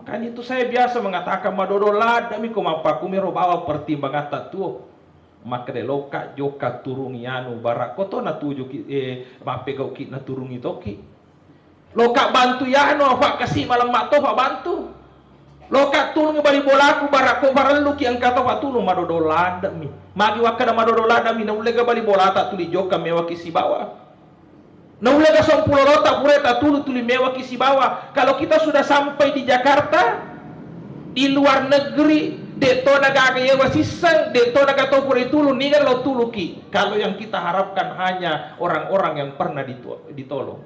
Makanya itu saya biasa mengatakan madodola dami kumapa kumiro bawa pertimbangan tatuo. Maka de loka joka turungi anu barak koto na tuju ki mapegau ki na turungi toki. Loka bantu ya anu apa kasih malam makto pak bantu. Loka tulungi bali bolaku barak ko barelu ki angkata pak tulung madodola dami. Magi wakada madodola dami na ulega bali bola tak tuli joka mewa kisi bawa. Na ulega sompulo rota pureta tuli mewa kisi bawa. Kalau kita sudah sampai di Jakarta, di luar negeri, deto naga yewa sisang, deto naga topure tulu ningan lo tuluki. Kalau yang kita harapkan hanya orang-orang yang pernah ditolong.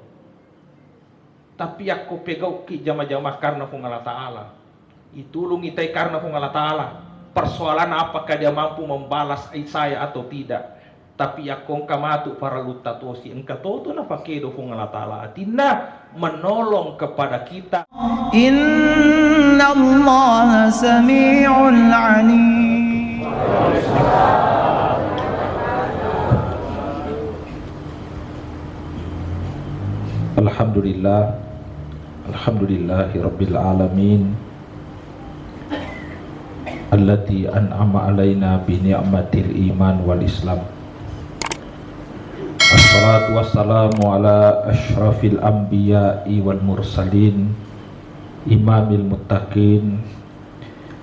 Tapi aku pegau ki jama-jama karena Allah Ta'ala. Itulung itai karena Allah Ta'ala. Persoalan apakah dia mampu membalas saya atau tidak. Tapi yakong kamatu para lutatosi engkau tu na pakedo fung Allah Ta'ala atina menolong kepada kita. Inna Allah sami'un alim. Alhamdulillah, alhamdulillahi rabbil alamin, allati an'ama alaina bi ni'matil iman wal islam. Assalatu wassalamu ala ashrafil anbiya'i wal mursalin, imamil muttaqin,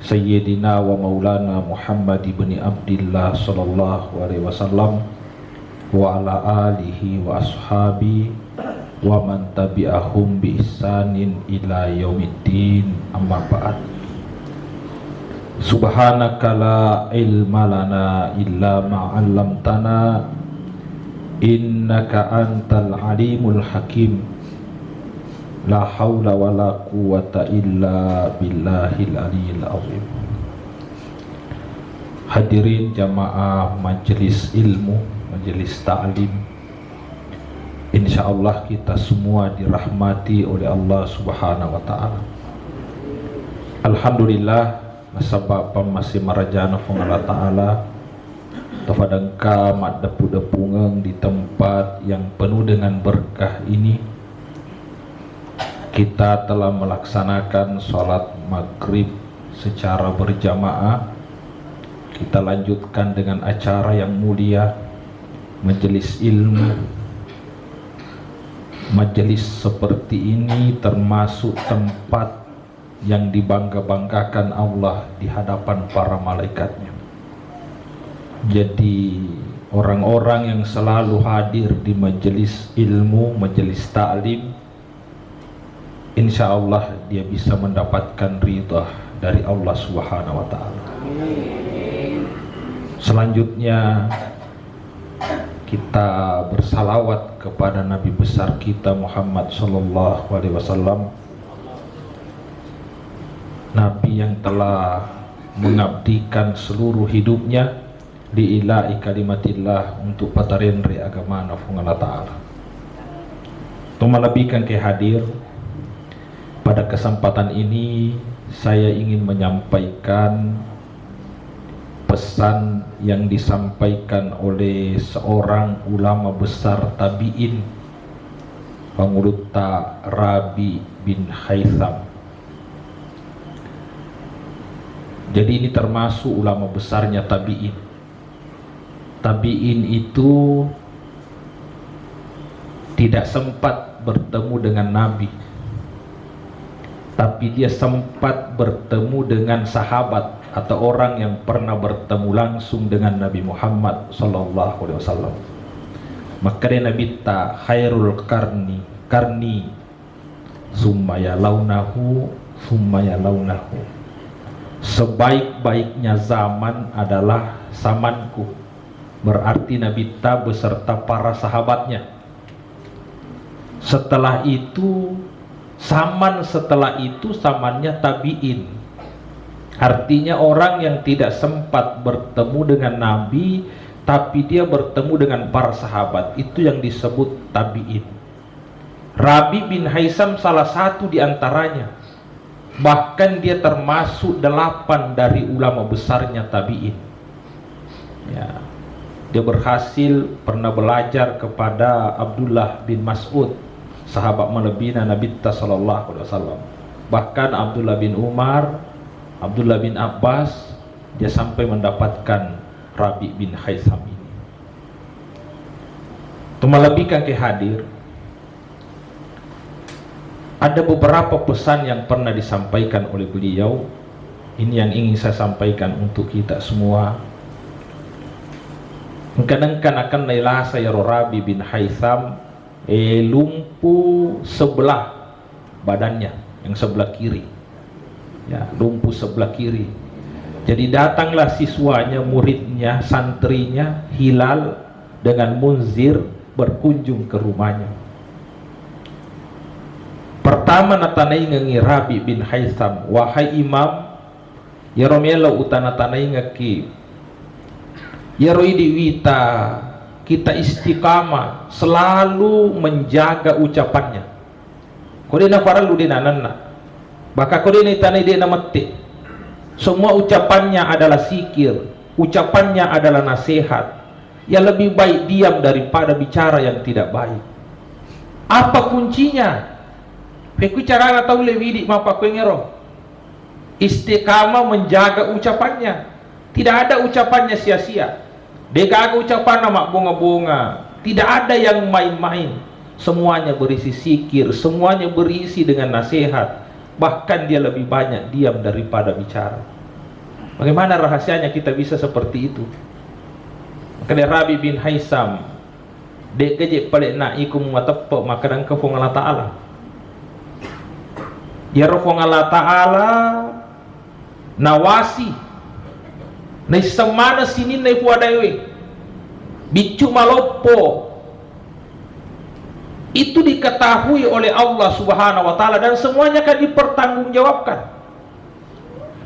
sayyidina wa maulana Muhammad ibn Abdillah sallallahu alaihi wasallam, wa ala alihi wa ashabi wa man tabi'ahum bi ihsanin ila yaumiddin, amma ba'd. Subhanaka la ilma lana illa ma 'allamtana innaka antal alimul hakim. La haula wa la quwata illa billahil aliyil azim. Hadirin jamaah majelis ilmu, majelis ta'lim, insyaallah kita semua dirahmati oleh Allah Subhanahu wa ta'ala. Alhamdulillah nasabab masih marajana fung Allah Ta'ala tafadangka mat depu-depungeng di tempat yang penuh dengan berkah ini. Kita telah melaksanakan sholat maghrib secara berjamaah. Kita lanjutkan dengan acara yang mulia, majelis ilmu. Majelis seperti ini termasuk tempat yang dibangga-banggakan Allah di hadapan para malaikatnya. Jadi orang-orang yang selalu hadir di majelis ilmu, majelis ta'lim, insya Allah dia bisa mendapatkan ridha dari Allah Subhanahu wa ta'ala. Selanjutnya kita bersalawat kepada Nabi besar kita Muhammad sallallahu alaihi wasallam, Nabi yang telah mengabdikan seluruh hidupnya liila'i kalimatillah untuk patarenre agama nafung Allah Ta'ala. Tumalabikan ke hadir pada kesempatan ini, saya ingin menyampaikan pesan yang disampaikan oleh seorang ulama besar tabi'in, Panguluta Rabi bin Haytham. Jadi ini termasuk ulama besarnya tabi'in. Tabi'in itu tidak sempat bertemu dengan Nabi, tapi dia sempat bertemu dengan sahabat atau orang yang pernah bertemu langsung dengan Nabi Muhammad sallallahu alaihi wasallam. Maka dia Nabi ta khairul karni summa yalaunahu summa yalaunahu. Sebaik-baiknya zaman adalah zamanku. Berarti Nabi ta beserta para sahabatnya. Setelah itu setelah itu zamannya tabi'in. Artinya orang yang tidak sempat bertemu dengan Nabi, tapi dia bertemu dengan para sahabat, itu yang disebut tabi'in. Rabi bin Haytham salah satu di antaranya. Bahkan dia termasuk 8 dari ulama besarnya tabi'in. Ya. Dia berhasil pernah belajar kepada Abdullah bin Mas'ud, sahabat melebina Nabi sallallahu alaihi wasallam. Bahkan Abdullah bin Umar, Abdullah bin Abbas, dia sampai mendapatkan Rabi bin Haitham ini. Untuk melebihkan ke hadir, ada beberapa pesan yang pernah disampaikan oleh beliau. Ini yang ingin saya sampaikan untuk kita semua. Kadang-kadang akan nailah saya Rabi bin Haitham lumpuh sebelah badannya, yang sebelah kiri, ya, lumpuh sebelah kiri. Jadi datanglah siswanya, muridnya, santrinya Hilal dengan Munzir berkunjung ke rumahnya. Pertama natanai ngengi Rabi bin Haitham, wahai imam, ya romelo utana tanai ngeki, ya roidi wita, kita istiqamah selalu menjaga ucapannya. Kode na faralu de nanana, baka kode na tanai de namati. Semua ucapannya adalah zikir, ucapannya adalah nasihat. Ya lebih baik diam daripada bicara yang tidak baik. Apa kuncinya? Peku cara tahu lebih di mapa kuengero. Istiqamah menjaga ucapannya. Tidak ada ucapannya sia-sia. Deka ucapan nama bunga-bunga. Tidak ada yang main-main. Semuanya berisi zikir, semuanya berisi dengan nasihat. Bahkan dia lebih banyak diam daripada bicara. Bagaimana rahasianya kita bisa seperti itu? Maka Rabi bin Haitham dek kejek palik nak ikum matapok makanan kefong Allah Ta'ala. Ya rofong Allah Ta'ala nawasi nai semana sini nai puadaiwe bicu malopo, itu diketahui oleh Allah Subhanahu wa Ta'ala dan semuanya akan dipertanggungjawabkan.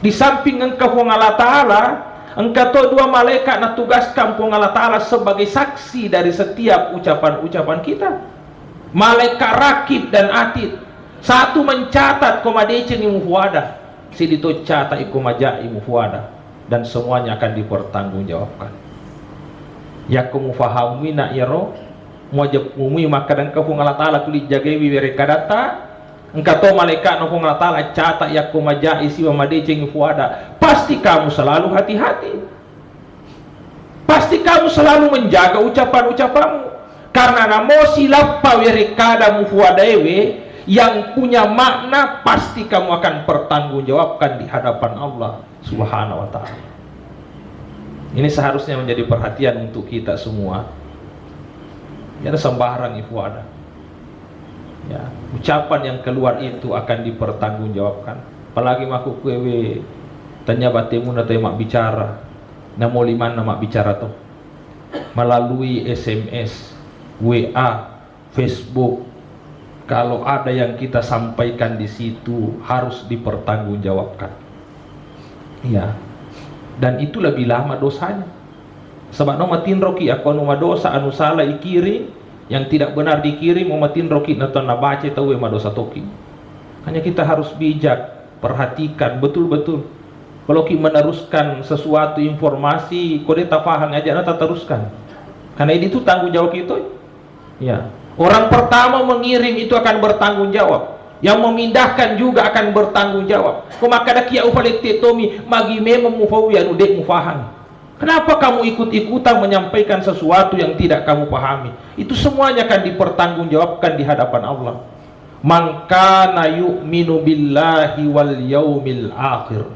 Di samping engkau Allah Ta'ala, engkau dua malaikat nak tugaskan Allah Ta'ala sebagai saksi dari setiap ucapan-ucapan kita. Malaikat rakib dan atid, satu mencatat komadece ni mufuada, si dito catat ikomaja mufuada, dan semuanya akan dipertanggungjawabkan. Ya kamu fahami nak yaro mojab umui makanan kau Allah Ta'ala kulit jagai wiwere kadata. Engkau tahu malaikat nak Allah Ta'ala catat ya komaja isi wamadece mufuada. Pasti kamu selalu hati-hati. Pasti kamu selalu menjaga ucapan-ucapanmu. Karena namo silapa wirekada mufuadaewe yang punya makna, pasti kamu akan pertanggungjawabkan di hadapan Allah Subhanahu wa Ta'ala. Ini seharusnya menjadi perhatian untuk kita semua. Ya, sembarang itu ada. Ya, ucapan yang keluar itu akan dipertanggungjawabkan. Apalagi maku kue tanya batemu atau mak bicara, namo liman mak bicara tuh melalui SMS, WA, Facebook. Kalau ada yang kita sampaikan di situ harus dipertanggungjawabkan. Ya. Dan itu lebih lama dosanya. Sebab no matin roki aku no dosa anu salah ikiri yang tidak benar dikirim matin roki naton nabaca tahu ma dosa toki. Hanya kita harus bijak, perhatikan betul-betul. Kalau kita meneruskan sesuatu informasi kode tafahang aja nata teruskan. Karena ini tuh tanggung jawab kita. Ya. Orang pertama mengirim itu akan bertanggung jawab. Yang memindahkan juga akan bertanggung jawab. Kumakada kia upalete tomi magi memang mufawiya nudek mufaham. Kenapa kamu ikut-ikutan menyampaikan sesuatu yang tidak kamu pahami? Itu semuanya akan dipertanggungjawabkan di hadapan Allah. Man kana yu'minu billahi wal yaumil akhir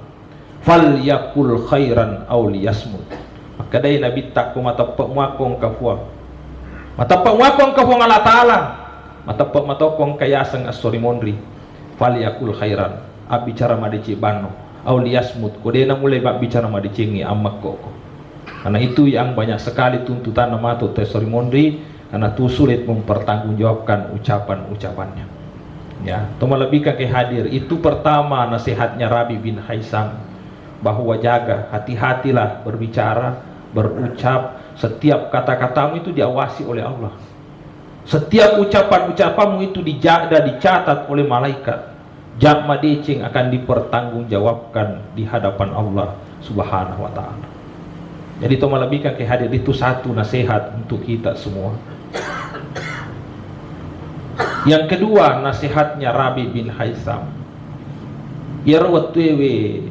falyakul khairan aw liyasmut. Maka dai nabi takku matapok muakong kafua. Matapok muakong kafua Allah Ta'ala. Matapok matokong kayasang asori mondri falyakul khairan abicara madici bano aw liyasmut. Kodena mulai bak bicara madicingi amak koko. Karena itu yang banyak sekali tuntutan nama tu Tesori Mondri, karena tu sulit mempertanggungjawabkan ucapan-ucapannya. Ya, itu melebihkan ke hadir. Itu pertama nasihatnya Rabi bin Haitham, bahwa jaga, hati-hatilah berbicara, berucap. Setiap kata-katamu itu diawasi oleh Allah. Setiap ucapan-ucapanmu itu dijaga, dicatat oleh malaikat. Jakma decing akan dipertanggungjawabkan di hadapan Allah Subhanahu wa Ta'ala. Jadi itu melebihkan ke hadir, itu satu nasihat untuk kita semua. Yang kedua nasihatnya Rabi bin Haitham, Ya rawatwewe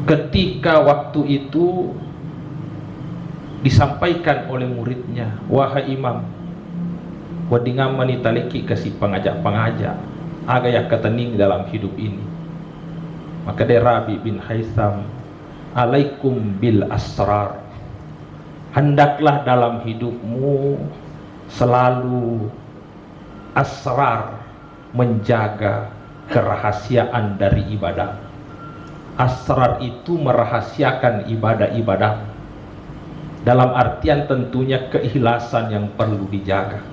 ketika waktu itu disampaikan oleh muridnya, wahai imam, wadingam manitaleki kasih pengajak-pengajak aga yang ketening dalam hidup ini. Maka dari Rabi bin Haitham, alaikum bil asrar, hendaklah dalam hidupmu selalu asrar, menjaga kerahasiaan dari ibadah. Asrar itu merahasiakan ibadah-ibadah, dalam artian tentunya keikhlasan yang perlu dijaga.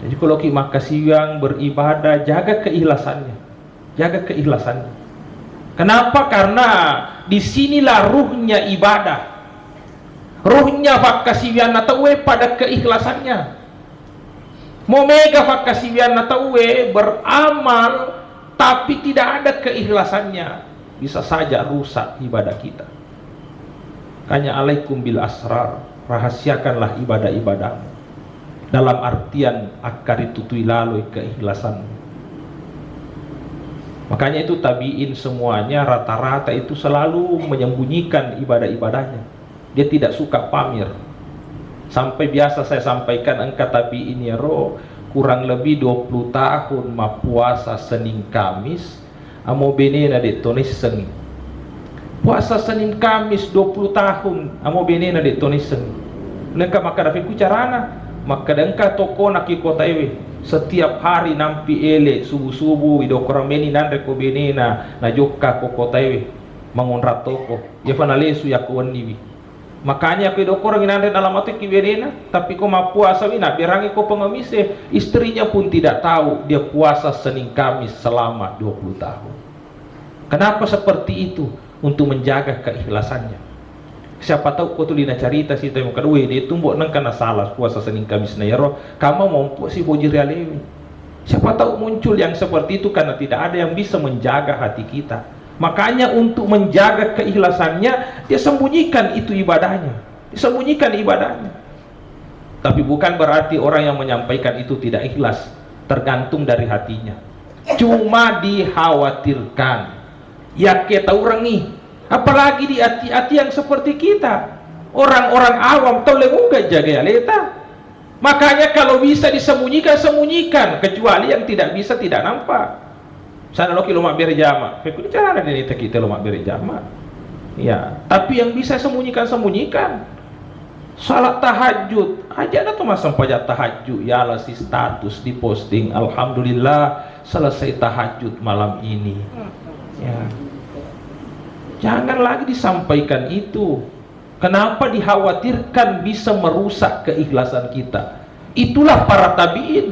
Jadi kalau kita kasih yang beribadah, jaga keikhlasannya, jaga keikhlasannya. Kenapa? Karena disinilah ruhnya ibadah, ruhnya fakasiwian atau pada keikhlasannya. Mau mega fakasiwian atau beramal tapi tidak ada keikhlasannya, bisa saja rusak ibadah kita. Hanya alaikum bil asrar, rahasiakanlah ibadah-ibadahmu, dalam artian akar itu tuilalui keikhlasan. Makanya itu tabiin semuanya rata-rata itu selalu menyembunyikan ibadah-ibadahnya. Dia tidak suka pamer. Sampai biasa saya sampaikan angka tabiin ya roh, kurang lebih 20 tahun ma puasa Senin Kamis amo benena de toniseng. Puasa Senin Kamis 20 tahun amo benena de toniseng. Lengkap maka dafiku carana, maka dengka toko nak kota ewe setiap hari nampi ele subuh-subuh ido korang beni nandre ko benena na jokka ko kota ewe mangonrat toko ya fanalesu ya ko waniwi. Makanya aku do korang inande dalam hati kiberena, tapi kau mau puasa wina berangi kau pengemise, istrinya pun tidak tahu dia puasa Senin Kamis selama 20 tahun. Kenapa seperti itu? Untuk menjaga keikhlasannya. Siapa tahu kau tu dina cerita si temu kedua dia tumbuk nang kana salah puasa Senin Kamis na yaro, kamu mau si boji realewi. Siapa tahu muncul yang seperti itu karena tidak ada yang bisa menjaga hati kita. Makanya untuk menjaga keikhlasannya, dia sembunyikan itu ibadahnya, disembunyikan ibadahnya. Tapi bukan berarti orang yang menyampaikan itu tidak ikhlas, tergantung dari hatinya. Cuma dikhawatirkan ya kita orang nih, apalagi di hati-hati yang seperti kita, orang-orang awam tahu lemuga jaga ya leta. Makanya kalau bisa disembunyikan, sembunyikan, kecuali yang tidak bisa tidak nampak. Sana loki lomak berjama, fikir cara dari kita lomak berjama. Ya, tapi yang bisa sembunyikan. Salat tahajud, aja ada tuh mas sampajat tahajud, ya lah si status di posting, alhamdulillah selesai tahajud malam ini. Ya, jangan lagi disampaikan itu. Kenapa dikhawatirkan bisa merusak keikhlasan kita? Itulah para tabiin.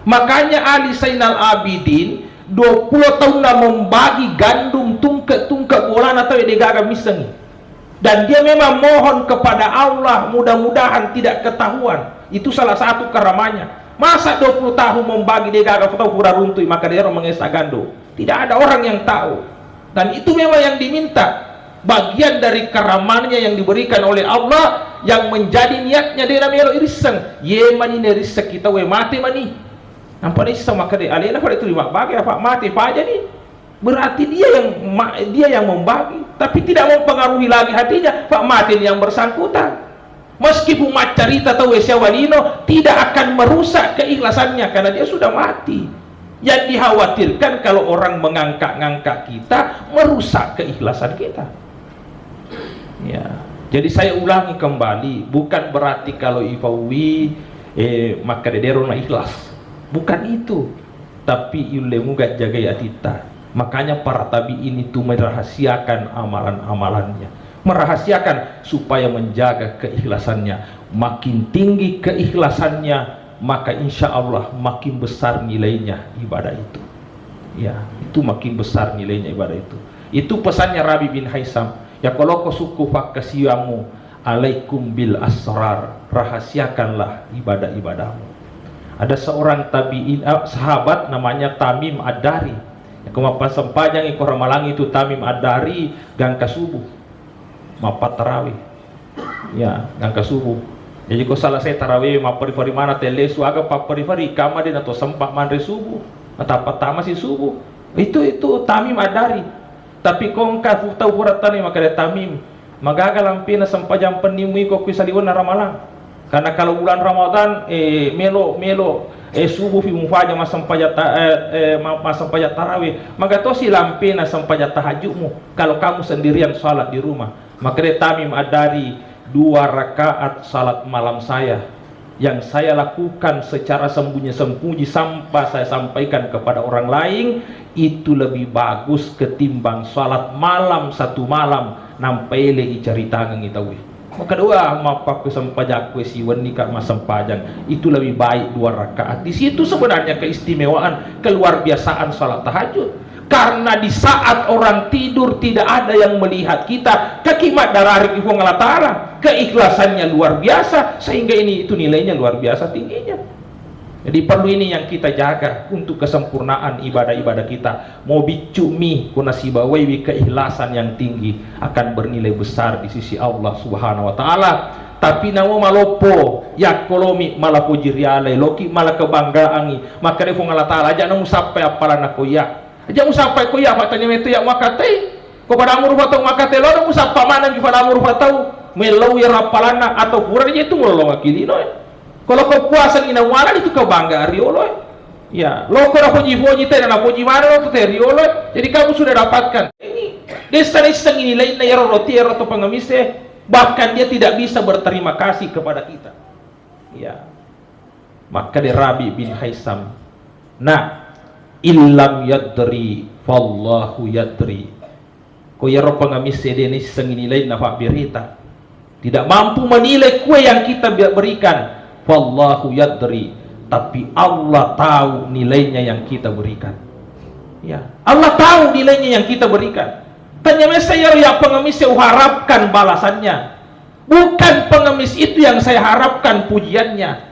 Makanya Ali Zainal Abidin 20 tahun dah membagi gandum tungkek bola atau degaga miseng, dan dia memang mohon kepada Allah mudah-mudahan tidak ketahuan. Itu salah satu karamanya. Masa 20 tahun membagi degaga atau pura runtui maka dia orang mengesah gandum, tidak ada orang yang tahu. Dan itu memang yang diminta, bagian dari karamannya yang diberikan oleh Allah, yang menjadi niatnya dia namanya iriseng ye mani nerisek kita we mati mani. Nampak ni sama kade alena pada terima bagi apa mati apa aja nih, berarti dia yang membagi, tapi tidak mempengaruhi lagi hatinya pak mati yang bersangkutan. Meskipun cerita atau walino tidak akan merusak keikhlasannya karena dia sudah mati. Yang dikhawatirkan kalau orang mengangkat-ngangkat kita merusak keikhlasan kita. Ya, jadi saya ulangi kembali, bukan berarti kalau ifawi maka derona ikhlas. Bukan itu, tapi ilmu gak jaga atita. Makanya para tabiin itu merahasiakan amalan-amalannya, merahasiakan supaya menjaga keikhlasannya. Makin tinggi keikhlasannya, maka insya Allah makin besar nilainya ibadah itu. Ya, itu makin besar nilainya ibadah itu. Itu pesannya Rabi bin Haitham. Ya kalau kau suku fakasiyamu, alaikum bil asrar, rahasiakanlah ibadah-ibadahmu. Ada seorang tabiin sahabat namanya Tamim Ad-Dari. Kemapan sempajang ikut ramalang itu Tamim Ad-Dari gangka subuh, mapat tarawih. Ya, gangka subuh. Jadi ko selesai tarawih mapari-pari mana telesu aga papari-pari kama din atau sempak mandre subuh atau tama si subuh itu tamim adari. Tapi kong ka tahu furatani maka dia tamim magagalampi na sampajang penimui ko kuisaliwan na ramalang. Karena kalau bulan Ramadan melo subuh fi mufaja masampaja tarawih maka to silampi na sampaja tahajudmu kalau kamu sendirian salat di rumah. Maka dia tamim adari 2 rakaat salat malam saya yang saya lakukan secara sembunyi-sembunyi sampai saya sampaikan kepada orang lain itu lebih bagus ketimbang salat malam 1 malam nampele icaritangan itawi. Maka doa mapak kesempajakku siwan nikah masempajang itu lebih baik 2 rakaat. Di situ sebenarnya keistimewaan keluar biasaan salat tahajud. Karena di saat orang tidur tidak ada yang melihat kita, kekimat darah ibu Allah Ta'ala, keikhlasannya luar biasa, sehingga itu nilainya luar biasa tingginya. Jadi perlu ini yang kita jaga untuk kesempurnaan ibadah-ibadah kita. Mau bicumi kuna sibawawi keikhlasan yang tinggi akan bernilai besar di sisi Allah Subhanahu Wa Ta'ala. Tapi nawa malopo ya kolomi malapo jirialai loki malah kebanggaangi maka dia Allah Ta'ala aja namu sampai apalan aku ya. Jangan sampai ko ya patanya itu ya makate ko pada amur fatau makate lo mo sa pamanan ki pada amur fatau melaw ya rapalana atau pura itu lo ngakili no kalau kau puasa inawala itu kebanggaan riolo ya lo ko rapo jifonyi teh na poji mana lo teh riolo jadi kamu sudah dapatkan ini desa-desa ini lain na roti atau pengemis bahkan dia tidak bisa berterima kasih kepada kita ya maka dia Rabi bin Haisam illam yadri fallahu yadri ko yaro pengamis sedeni senginilai nafa berita tidak mampu menilai kue yang kita berikan fallahu yadri tapi Allah tahu nilainya yang kita berikan ya Allah tahu nilainya yang kita berikan tanya saya ya pengemis saya harapkan balasannya bukan pengemis itu yang saya harapkan pujiannya.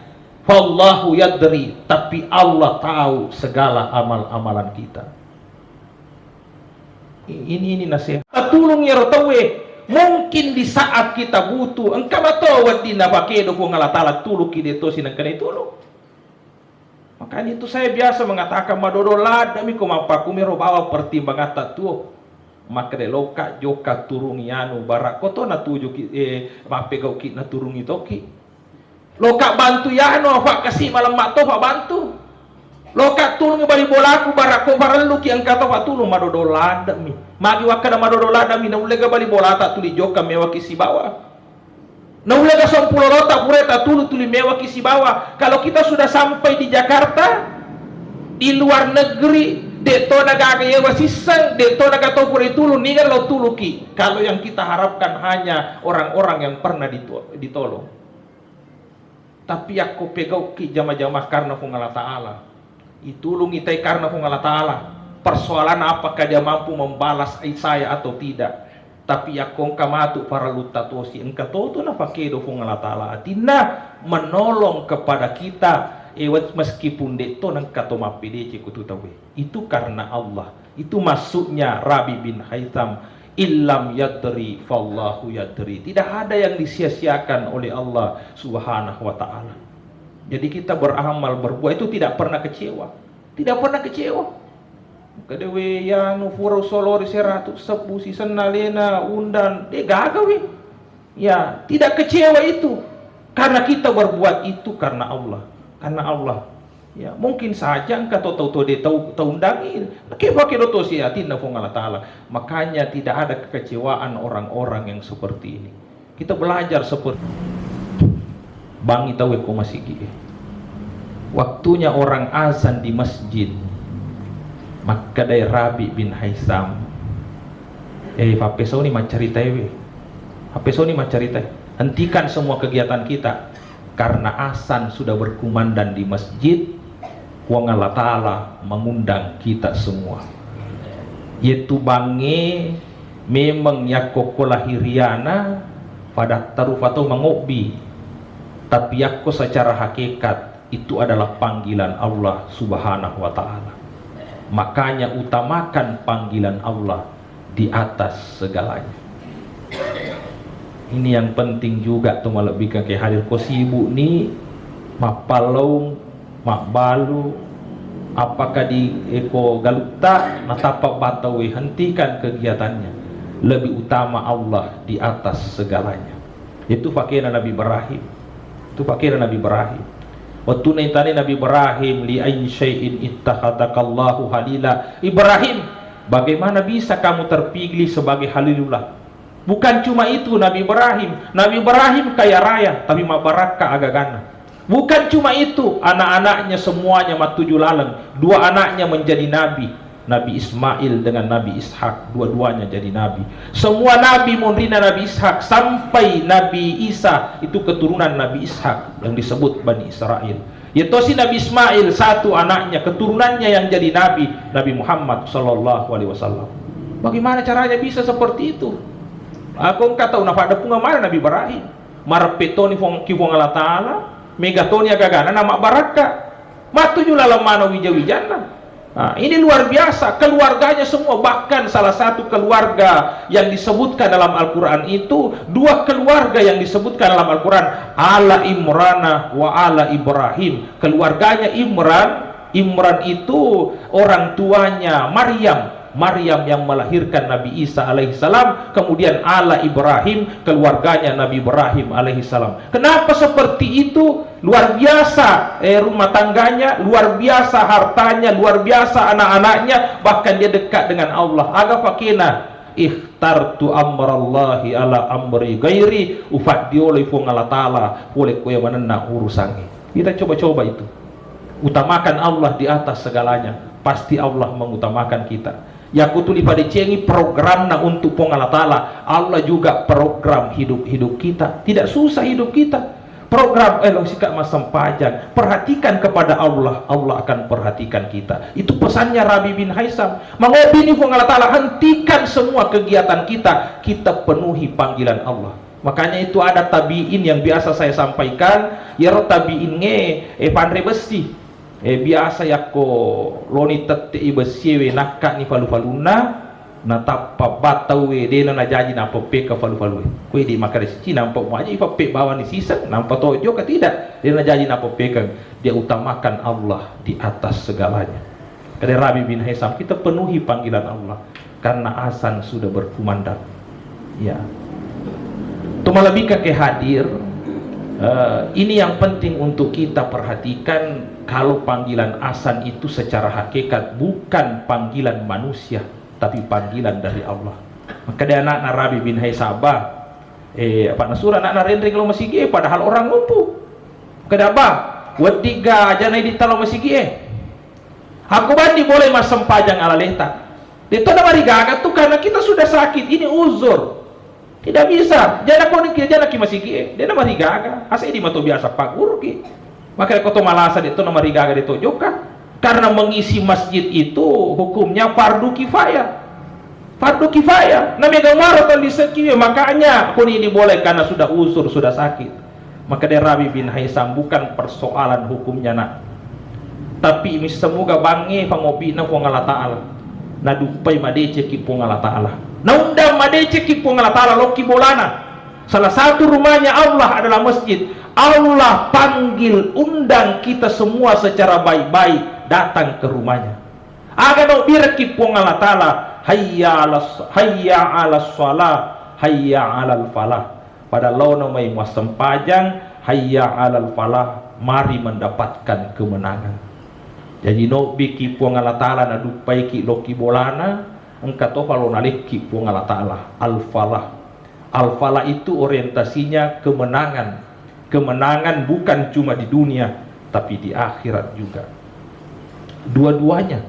Wallahu yadri tapi Allah tahu segala amal-amalan kita. Ini nasihat. Tulung ya rotawe mungkin di saat kita butuh engkau tahu wadina pakedo ko ngalatala tuluk kideto sinangkan itulung. Makanya itu saya biasa mengatakan madodola demi ko mapakumi bawa pertimbangan tatuo. Maka de loka joka turungi anu barak koto na tuju mapegau ki na turungi toki. Loka bantu ya no pak kasih malam mato pak bantu loka tulung bali bolaku barako baralu ki angkata pak tulung madodolada mi magi wakada madodolada mi na ulega bali bolata tuli joka mewa kisi bawa na ulega 10 lota pureta tuli mewa kisi bawa. Kalau kita sudah sampai di Jakarta di luar negeri deto naga yewa sisang deto naga to pure tulu ningan lo tuluki kalau yang kita harapkan hanya orang-orang yang pernah ditolong. Tapi aku pegau ki jama-jama karena Allah Ta'ala itulung itai karena Allah Ta'ala persoalan apakah dia mampu membalas saya atau tidak tapi aku kamatu para lutatosi engkau tu na pakedo Allah Ta'ala atina menolong kepada kita meskipun deto nang kato mapidece kutu tawe itu karena Allah itu masuknya Rabi bin Haitham illam yadri fallahu yadri tidak ada yang disia-siakan oleh Allah Subhanahu Wa Ta'ala. Jadi kita beramal berbuat itu tidak pernah kecewa kadewe ya nu furau solori seratu sepu si senalena undan gagawe ya tidak kecewa itu karena kita berbuat itu karena Allah ya mungkin saja engkau tahu de tahu undangi pakai doto siatin nafung Allah Ta'ala. Makanya tidak ada kekecewaan orang-orang yang seperti ini. Kita belajar seperti bang itawe ko masigi waktunya orang azan di masjid maka dari Rabi bin Haisam papesoni macarita hentikan semua kegiatan kita karena azan sudah berkumandang di masjid. Wong Allah Ta'ala mengundang kita semua yaitu bange memang yakoko lahiriana pada tarufato mengobi tapi yakko secara hakikat itu adalah panggilan Allah Subhanahu Wa Ta'ala. Makanya utamakan panggilan Allah di atas segalanya. Ini yang penting juga tuh malebih ke hadir ko sibuk ni mapalong makbalu apakah di eko galukta natapak batawi, hentikan kegiatannya. Lebih utama Allah di atas segalanya. Itu fakirnya Nabi Ibrahim. Itu fakirnya Nabi Ibrahim. Waktu nentani Nabi Ibrahim li ayyi syai'in ittakhadakallahu halila. Ibrahim, bagaimana bisa kamu terpilih sebagai halilullah? Bukan cuma itu Nabi Ibrahim. Nabi Ibrahim kaya raya tapi mabaraka agagana. Bukan cuma itu, anak-anaknya semuanya matuju laleng. Dua anaknya menjadi nabi, Nabi Ismail dengan Nabi Ishak, dua-duanya jadi nabi. Semua nabi munrina Nabi Ishak sampai Nabi Isa itu keturunan Nabi Ishak yang disebut Bani Israel. Yaitu si Nabi Ismail satu anaknya keturunannya yang jadi nabi, Nabi Muhammad sallallahu alaihi wasallam. Bagaimana caranya bisa seperti itu? Aku kata una pada punga mana Nabi Ibrahim. Marpetoni kifong Allah Ta'ala, megatoni agagana nama baraka. Matuju lalam mana wija-wijana. Nah, ini luar biasa, keluarganya semua, bahkan salah satu keluarga yang disebutkan dalam Al-Quran itu, dua keluarga yang disebutkan dalam Al-Quran, ala Imrana wa ala Ibrahim. Keluarganya Imran itu orang tuanya Maryam yang melahirkan Nabi Isa alaihissalam, kemudian ala Ibrahim, keluarganya Nabi Ibrahim alaihissalam. Kenapa seperti itu? Luar biasa rumah tangganya, luar biasa hartanya, luar biasa anak-anaknya, bahkan dia dekat dengan Allah. Aga fakina ikhtartu amrallahi ala amri gairi ufaddioli fung Allah Ta'ala oleh kuya manena urusannya. Kita coba-coba itu, utamakan Allah di atas segalanya, pasti Allah mengutamakan kita. Ya kutuli pada cengi program na untuk pong Allah Ta'ala. Allah juga program hidup kita. Tidak susah hidup kita. Program sikap masam pajang. Perhatikan kepada Allah, Allah akan perhatikan kita. Itu pesannya Rabi bin Haisam. Mengobini pong Allah Ta'ala, hentikan semua kegiatan kita. Kita penuhi panggilan Allah. Makanya itu ada tabiin yang biasa saya sampaikan. Ya tabiin pandre besi. Biasa yako loni tete ibesiwe nakak ni falu-faluna na tappa batawe dena na jaji na peka falu-falu kue di makare si nampak maji fa pe bawa ni sisa nampak tojo ka tidak dena jaji na peka. Dia utamakan Allah di atas segalanya. Kata Rabi bin Haisam, kita penuhi panggilan Allah karena azan sudah berkumandang. Ya, tumalabika ke hadir. Ini yang penting untuk kita perhatikan. Kalau panggilan azan itu secara hakikat bukan panggilan manusia, tapi panggilan dari Allah. Maka dia anak Rabi bin Haisabah nasura anak rendring kalau masih gie, padahal orang lumpuh. Kedapa wadiga janai di talo masih gie. Aku bandi boleh masam pajang ala leta. Itu nama rigaga tuh karena kita sudah sakit. Ini uzur. Tidak bisa. Jangan ki masih gie. Dia nama rigaga. Asa ini mato biasa pagur ki. Maka koto malasan itu nama rigaga ditojokan. Karena mengisi masjid itu hukumnya fardu kifayah. Fardu kifayah. Namanya gamaro di sekiwe, makanya pun ini boleh karena sudah uzur, sudah sakit. Maka dari Rabi bin Haisam bukan persoalan hukumnya nak. Tapi ini semoga bangi pangobina pung Allah Ta'ala. Nadupai madece ki pung Allah Ta'ala. Naundang madece ki pung Allah Ta'ala loki bolana. Salah satu rumahnya Allah adalah masjid. Allah panggil, undang kita semua secara baik-baik datang ke rumahnya. Aga no birki pung Allah Ta'ala, hayya 'alas shalah, hayya 'alal falah. Pada launa may masempajang, hayya 'alal falah, mari mendapatkan kemenangan. Jadi no biki pung Allah Ta'ala na dupai ki loki bolana, engka to falo naliki pung Allah Ta'ala, al falah. Al falah itu orientasinya kemenangan. Kemenangan bukan cuma di dunia tapi di akhirat juga. Dua-duanya.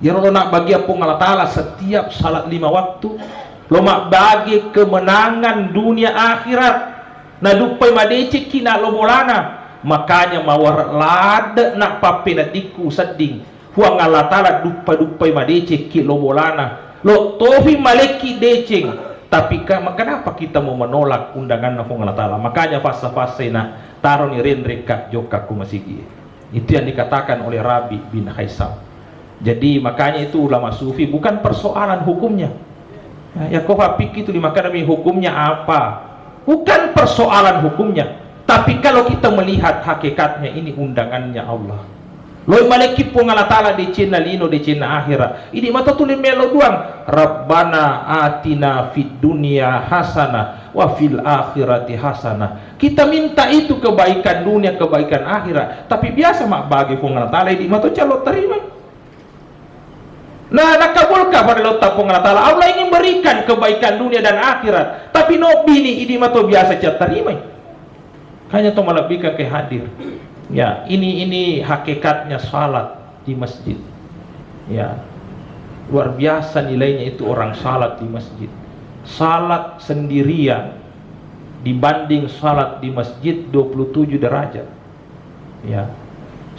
Ya lo nak bagi apa Allah Ta'ala setiap salat 5 waktu, lo mak bagi kemenangan dunia akhirat. Na dupai madece kina lo molana. Makanya mawar lada nak pape na diku seding. Huang Allah Ta'ala dupai madece ki lo molana. Lo tohi maleki deceng. Tapi kenapa kita mau menolak undangan nafung Allah Ta'ala? Makanya fasa-fasa na taruh ni rendreka joka kumasigi. Itu yang dikatakan oleh Rabi bin Haisam. Jadi makanya itu ulama sufi bukan persoalan hukumnya. Ya kau pikir itu dimakan hukumnya apa? bukan persoalan hukumnya, tapi kalau kita melihat hakikatnya, ini undangannya Allah. Loi maleki pun Allah Ta'ala di cina lino di cina akhirat. Ini mata tulis melo duang. Rabbana atina fid dunya hasanah wa fil akhirati hasanah. Kita minta itu kebaikan dunia, kebaikan akhirat. Tapi biasa mak bagi pun Allah Ta'ala ini mata calon terima. Nah, nakabulkah pada Allah pun Allah Ta'ala. Allah ingin berikan kebaikan dunia dan akhirat. Tapi no bini ini mata biasa cat terima. Hanya to malabika ke hadir. Ya, ini hakikatnya salat di masjid. Ya, luar biasa nilainya itu orang salat di masjid. Salat sendirian dibanding salat di masjid 27 derajat. Ya,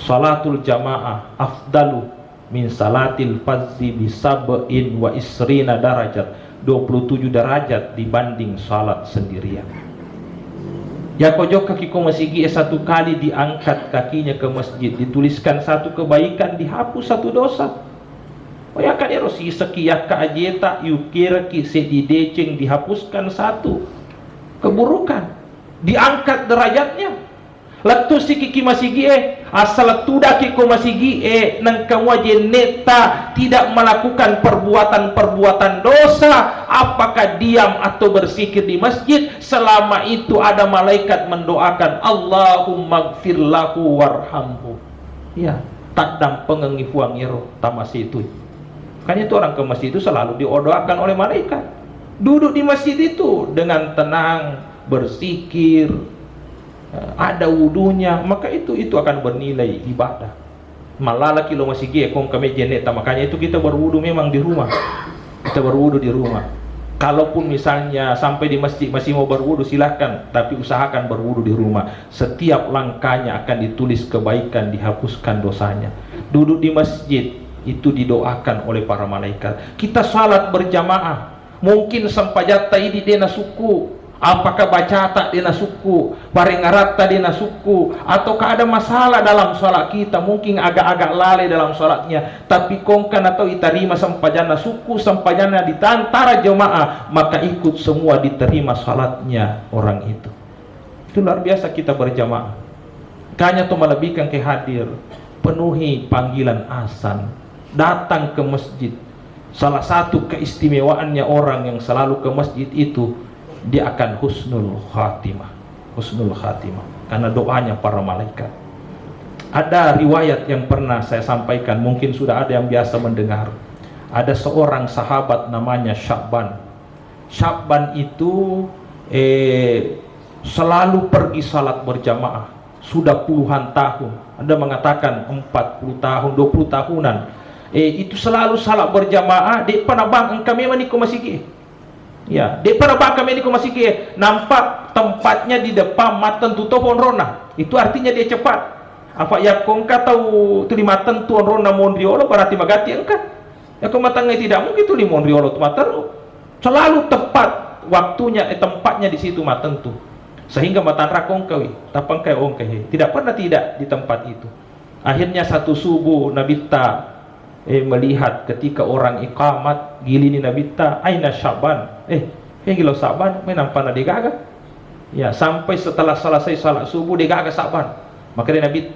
salatul jamaah afdalu min salatil fardhi bi sab'in wa isrina darajat. 27 derajat dibanding salat sendirian. Ya kojok kaki ko masigi satu kali diangkat kakinya ke masjid, dituliskan satu kebaikan, dihapus satu dosa. Oh ya kan ero si sekiak ka ajeta yukir ki sedideceng, dihapuskan satu keburukan, diangkat derajatnya. Latu si kiki masigi asal tuda kiko masigi nang kamu neta tidak melakukan perbuatan dosa, apakah diam atau berzikir di masjid, selama itu ada malaikat mendoakan Allahumma gfir lahu warhamhu. Ya, tak dampeng ngifuang iro tamasi itu. Kan itu orang ke masjid itu selalu diodoakan oleh malaikat. Duduk di masjid itu dengan tenang, berzikir, ada wudunya, maka itu akan bernilai ibadah. Malah lagi lo masih kong kami jeneta, makanya itu kita berwudu memang di rumah. Kita berwudu di rumah. Kalaupun misalnya sampai di masjid masih mau berwudu, silahkan, tapi usahakan berwudu di rumah. Setiap langkahnya akan ditulis kebaikan, dihapuskan dosanya. Duduk di masjid itu didoakan oleh para malaikat. Kita salat berjamaah, mungkin sampajata ini dena suku, apakah baca tak dena suku, paringarata dena suku, ataukah ada masalah dalam sholat kita, mungkin agak-agak lalai dalam sholatnya, tapi kongkan atau diterima sampajana suku, sampajana di antara jemaah, maka ikut semua diterima sholatnya orang itu. Itu luar biasa kita berjamaah. Kanya tuh melebihkan ke hadir, penuhi panggilan azan, datang ke masjid. Salah satu keistimewaannya orang yang selalu ke masjid itu, dia akan husnul khatimah. Husnul khatimah karena doanya para malaikat. Ada riwayat yang pernah saya sampaikan, mungkin sudah ada yang biasa mendengar. Ada seorang sahabat namanya Sya'ban. Sya'ban itu selalu pergi salat berjamaah, sudah puluhan tahun. Ada mengatakan 40 tahun, 20 tahunan. Itu selalu salat berjamaah. Dek panabang kami maniku masih ya, dek panabang kami maniku masih nampak tempatnya di depan matan tutupon rona. Itu artinya dia cepat. Apa ya kongka tahu terima tentuan rona mondriolo berarti magati engkat. Ya kau matangnya tidak mungkin tu mondriolo tu mataru. Selalu tepat waktunya, tempatnya di situ matan tu. Sehingga matan rakong kawi, tapang kaya ongkai. Tidak pernah tidak di tempat itu. Akhirnya satu subuh Nabi melihat ketika orang iqamat, gilini Nabi aina Sya'ban. Gilo Sya'ban, menampak dia gaga. Ya, sampai setelah selesai salat subuh dia gaga Sya'ban. Maka dia Nabi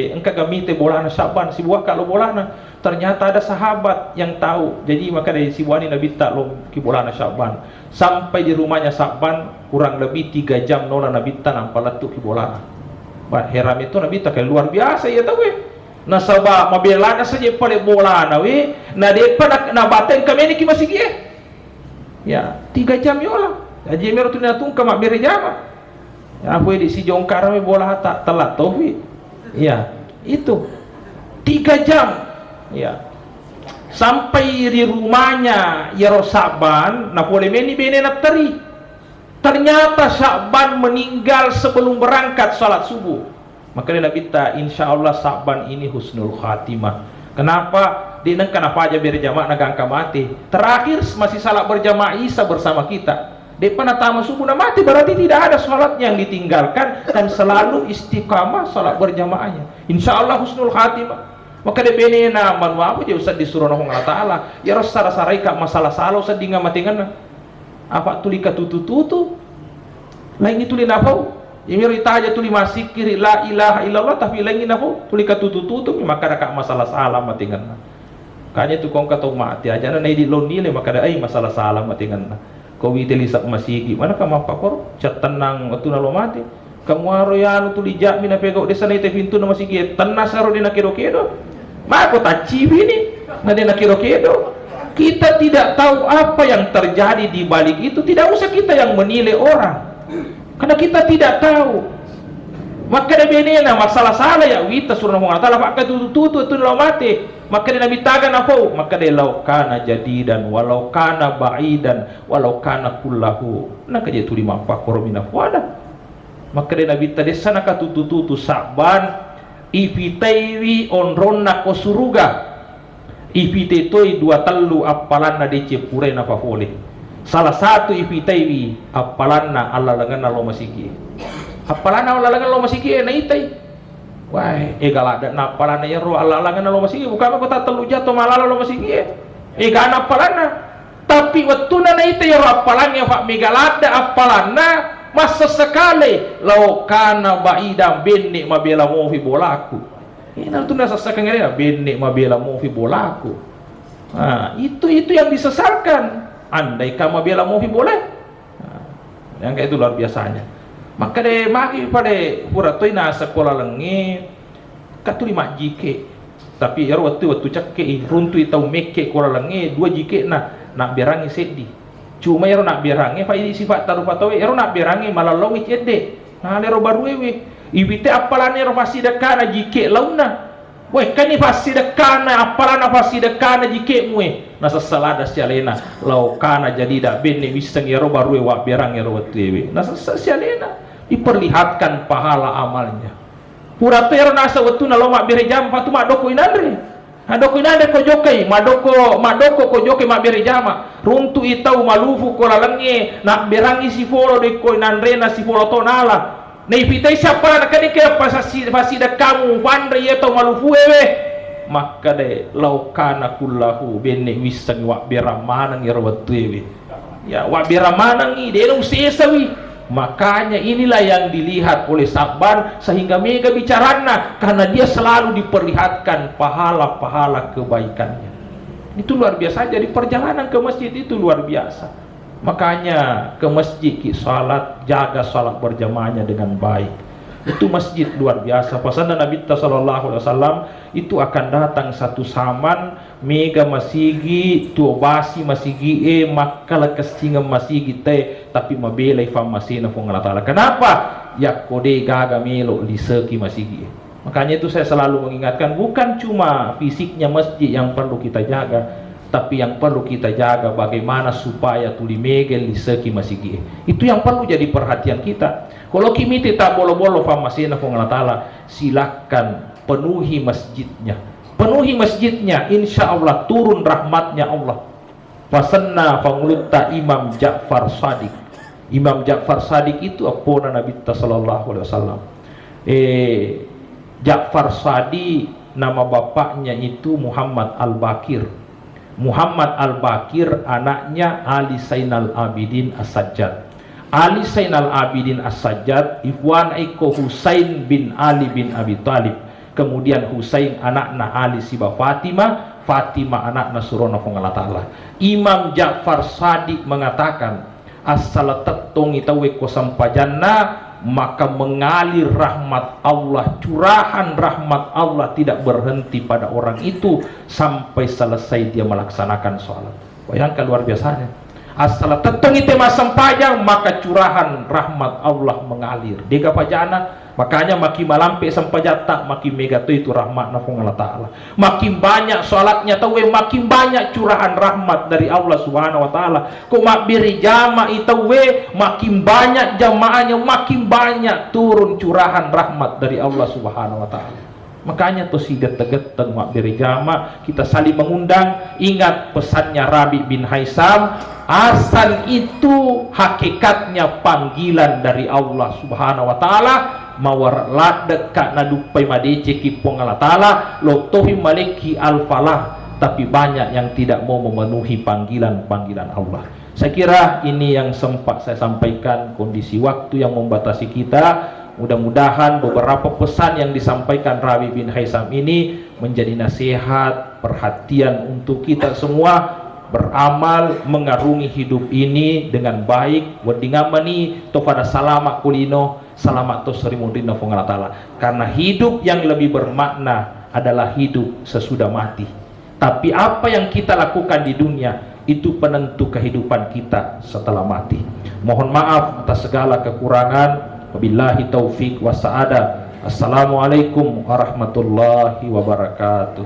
engkau gamite bolana Sya'ban, si buah kalau bolana. Ternyata ada sahabat yang tahu. Jadi maka dari si buah ni Nabi lo ki bolana Sya'ban. Sampai di rumahnya Sya'ban kurang lebih 3 jam nona Nabi nampak letuk ki bolana. Bah heram itu Nabi kayak luar biasa ya tahu nasaba mabelana saja pada bolana na depa na bateng kami ni ki masih ya 3 jam yola aje meru tu natung ka mabere jama ya apa di si jongkar me bola tak telat tofi ya itu 3 jam ya sampai di rumahnya ya Sya'ban na boleh meni bene na teri. Ternyata Sya'ban meninggal sebelum berangkat salat subuh. Maka dia Nabi insya Allah Sya'ban ini husnul khatimah. Kenapa? Dia kenapa aja berjamaah nagangka mati. Terakhir masih salat berjamaah Isa bersama kita. Dia pernah tamu subuh na mati, berarti tidak ada salat yang ditinggalkan dan selalu istiqamah salat berjamaahnya. Insya Allah husnul khatimah. Maka dia benena manuamu dia usah disuruh Allah Ta'ala. Ya rasa sarai kak masalah salah usah dinga matingan. Apa tulika tutu-tutu. lain itu lina fau yang itaja tuli masikir la ilaha illallah tapi lain ina fau tuli katututu maka ada masalah salah matingan kanya tu kong katong mati aja na di lonile maka ada ai masalah salah matingan kau witeli sak masigi mana ka mapakor cat tenang waktu na lo mati kamu aroyano tuli jami na pegau desa na ite pintu na masigi tenasaro di na kedo maka tak cibi ni na di na kedo. Kita tidak tahu apa yang terjadi di balik itu. Tidak usah kita yang menilai orang, karena kita tidak tahu. Maka Nabi ini masalah salah ya wita surah mengatakan pakai tutu itu lo mati. Maka Nabi tagan apa? Maka dia laukana jadi dan walau kana ba'idan walau kana kullahu. Nak dia tu lima apa koromina wada. Maka dia Nabi tadi sana ka tutu saban ifitaiwi onronna ko suruga. Ipite toi dua telu apalan na dece pure na pafole. Salah satu ipite wi apalan na alalangan na lo masigi. Apalan na alalangan lo masigi na itai. Wah, galada na apalan na yaro alalangan na lo masigi. Bukan kota telu jatuh malala lo masigi. Gana apalan na. Tapi waktu na itai yaro apalan ya pak megalada apalan na masa sekali lau kana baidam benik mabela mo fi bolaku. Ini tu nasa sekarang ini benek mabela mau fi bolaku. Itu yang disesatkan. Andai kamu bela mau fi boleh. Yang kayak itu luar biasanya. Maka deh magi pada puratoi na sekolah lengi katuli mak jike. Tapi ya waktu cake runtu itau meke kola lengi 2 jike nak berangi sedih. Cuma ya nak berangi faidi sifat taruh patawe ya nak berangi malah longi cede. Lero baru ewe. Ibite apalane ro pasti dekana jike launa. Weh kani pasti dekana apalana pasti dekana jike mue. Nasa salada sialena lau kana jadi dak benne wisang ro baru wa berang ro wetewe. Nasa sialena diperlihatkan pahala amalnya. Pura ter nasa wetu na lo mak bere jam patu mak doko inandre. Doko inandre ko jokai madoko ko jokai mak bere jama. Runtu itau malufu ko lalenge nak berangi si folo de ko inandre na si folo tonala. Na ipitai siapa nak kani ke pasi da kamu pandre yeto malufu ewe maka de laukana kullahu benne wisang wa beramanang ya rawatu ewe ya wa beramanang i de no sesawi. Makanya inilah yang dilihat oleh Saban sehingga mega bicarana karena dia selalu diperlihatkan pahala-pahala kebaikannya. Itu luar biasa. Jadi perjalanan ke masjid itu luar biasa. Makanya ke masjid salat, jaga salat berjamaahnya dengan baik. Itu masjid luar biasa. Pesan Nabi sallallahu alaihi wasallam itu akan datang satu zaman mega masigi tuobasi masigi makala kesinga masigi te tapi mabela ifam masina fong Allah taala. Kenapa? Ya kode gaga melo liseki masigi. Makanya itu saya selalu mengingatkan bukan cuma fisiknya masjid yang perlu kita jaga, tapi yang perlu kita jaga bagaimana supaya tuli megel liseki masigi. Itu yang perlu jadi perhatian kita. Kalau kimiti tak bolo-bolo famasina fong Allah taala, silakan penuhi masjidnya. Penuhi masjidnya, insya Allah turun rahmatnya Allah. Fasanna fangulutta Imam Ja'far Shadiq. Imam Ja'far Shadiq itu apona Nabi sallallahu alaihi wasallam. Ja'far Shadiq nama bapaknya itu Muhammad Al-Bakir. Muhammad Al-Bakir anaknya Ali Zainal Abidin As-Sajjad. Ali Zainal Abidin As-Sajjad Ikhwan Eko Husain bin Ali bin Abi Talib. Kemudian Husain anakna Ali siba Fatimah, Fatimah anakna Surona fong Allah taala. Imam Ja'far Shadiq mengatakan asal tetongi tawe ko sampajanna maka mengalir rahmat Allah, curahan rahmat Allah tidak berhenti pada orang itu sampai selesai dia melaksanakan sholat. Bayangkan luar biasanya. Asal tetongi tema sampajang maka curahan rahmat Allah mengalir. Dega pajana makanya makin malampe sampajata makin mega itu rahmat nafung Allah taala. Makin banyak sholatnya tahu makin banyak curahan rahmat dari Allah Subhanahu wa taala. Kok mak beri jama itu makin banyak jamaahnya makin banyak turun curahan rahmat dari Allah Subhanahu wa taala. Makanya tuh si getek-getek mak beri jama kita saling mengundang. Ingat pesannya Rabi bin Haisam, azan itu hakikatnya panggilan dari Allah Subhanahu wa taala. Mawar dekat nadupai madece kipong Allah taala lotohi maleki al-falah, tapi banyak yang tidak mau memenuhi panggilan-panggilan Allah. Saya kira ini yang sempat saya sampaikan, kondisi waktu yang membatasi kita. Mudah-mudahan beberapa pesan yang disampaikan Rabi bin Haisam ini menjadi nasihat, perhatian untuk kita semua beramal, mengarungi hidup ini dengan baik. Wadingamani to pada salamat kulino, salamat to serimudina Allah Ta'ala. Karena hidup yang lebih bermakna adalah hidup sesudah mati. Tapi apa yang kita lakukan di dunia itu penentu kehidupan kita setelah mati. Mohon maaf atas segala kekurangan. Wabillahi taufik wa sa'ada. Assalamualaikum warahmatullahi wabarakatuh.